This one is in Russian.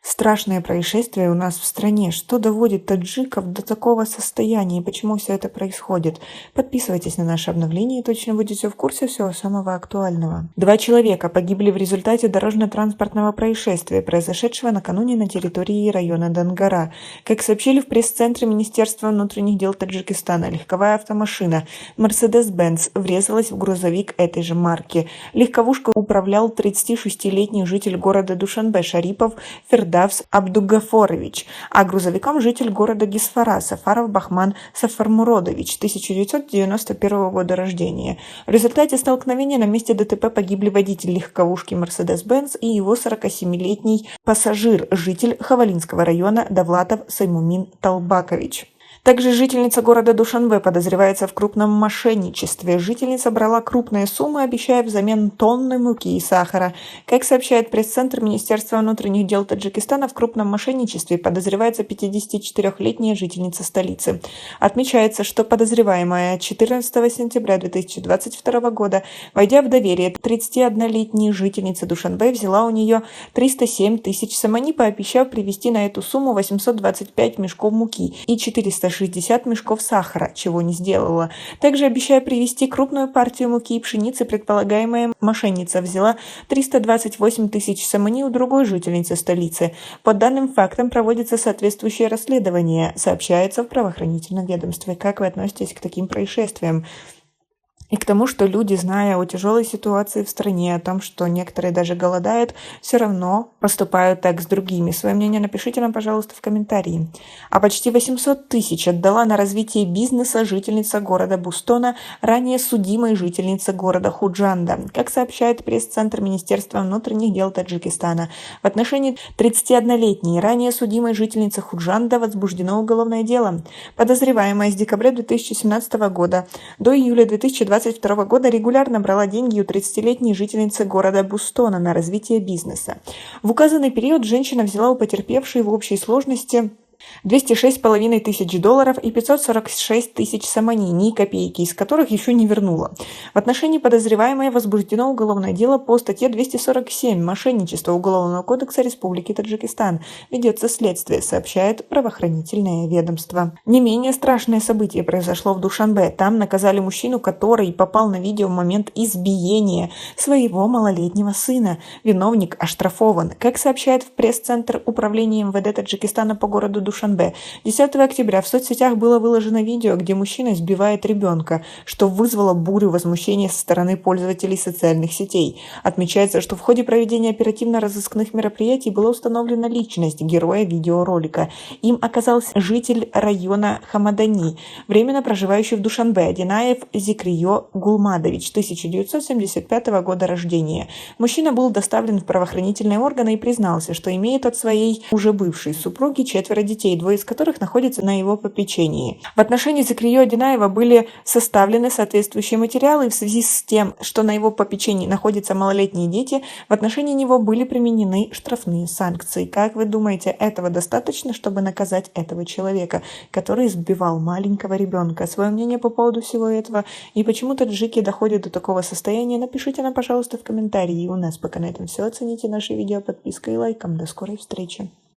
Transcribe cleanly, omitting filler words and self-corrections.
Страшное происшествие у нас в стране. Что доводит таджиков до такого состояния и почему все это происходит? Подписывайтесь на наше обновление и точно будете в курсе всего самого актуального. 2 человека погибли в результате дорожно-транспортного происшествия, произошедшего накануне на территории района Донгара. Как сообщили в пресс-центре Министерства внутренних дел Таджикистана, легковая автомашина Mercedes-Benz врезалась в грузовик этой же марки. Легковушкой управлял 36-летний житель города Душанбе Шарипов Фердавс Абдугафорович, а грузовиком житель города Гисфара Сафаров Бахман Сафармуродович, 1991 года рождения. В результате столкновения на месте ДТП погибли водитель легковушки Mercedes-Benz и его 47-летний пассажир, житель Хавалинского района Давлатов Саймумин Талбакович. Также жительница города Душанбе подозревается в крупном мошенничестве. Жительница брала крупные суммы, обещая взамен тонны муки и сахара. Как сообщает пресс-центр Министерства внутренних дел Таджикистана, в крупном мошенничестве подозревается 54-летняя жительница столицы. Отмечается, что подозреваемая 14 сентября 2022 года, войдя в доверие 31-летней жительницы Душанбе, взяла у нее 307 тысяч самани, пообещав привезти на эту сумму 825 мешков муки и 460 мешков сахара, чего не сделала. Также, обещая привезти крупную партию муки и пшеницы, предполагаемая мошенница взяла 328 тысяч самани у другой жительницы столицы. По данным фактам проводится соответствующее расследование, сообщается в правоохранительном ведомстве. Как вы относитесь к таким происшествиям? И к тому, что люди, зная о тяжелой ситуации в стране, о том, что некоторые даже голодают, все равно поступают так с другими. Свое мнение напишите нам, пожалуйста, в комментарии. А почти 800 тысяч отдала на развитие бизнеса жительница города Бустона, ранее судимой жительница города Худжанда. Как сообщает пресс-центр Министерства внутренних дел Таджикистана, в отношении 31-летней, ранее судимой жительницы Худжанда возбуждено уголовное дело. Подозреваемая с декабря 2017 года до июля 2022 года регулярно брала деньги у 30-летней жительницы города Бустона на развитие бизнеса. В указанный период женщина взяла у потерпевшей в общей сложности $206,5 тысяч и 546 тысяч самани, ни копейки, из которых еще не вернула. В отношении подозреваемой возбуждено уголовное дело по статье 247 «Мошенничество» Уголовного кодекса Республики Таджикистан. Ведется следствие, сообщает правоохранительное ведомство. Не менее страшное событие произошло в Душанбе. Там наказали мужчину, который попал на видео в момент избиения своего малолетнего сына. Виновник оштрафован. Как сообщает в пресс-центр Управления МВД Таджикистана по городу Душанбе, 10 октября в соцсетях было выложено видео, где мужчина избивает ребенка, что вызвало бурю возмущения со стороны пользователей социальных сетей. Отмечается, что в ходе проведения оперативно-розыскных мероприятий была установлена личность героя видеоролика. Им оказался житель района Хамадани, временно проживающий в Душанбе, Динаев Зикриё Гулмадович, 1975 года рождения. Мужчина был доставлен в правоохранительные органы и признался, что имеет от своей уже бывшей супруги 4 детей, 2 из которых находятся на его попечении. В отношении Зикриё Динаева были составлены соответствующие материалы, и в связи с тем, что на его попечении находятся малолетние дети, в отношении него были применены штрафные санкции. Как вы думаете, этого достаточно, чтобы наказать этого человека, который избивал маленького ребенка? Свое мнение по поводу всего этого и почему таджики доходят до такого состояния, напишите нам, пожалуйста, в комментарии. И у нас пока на этом все. Оцените наше видео подпиской и лайком. До скорой встречи.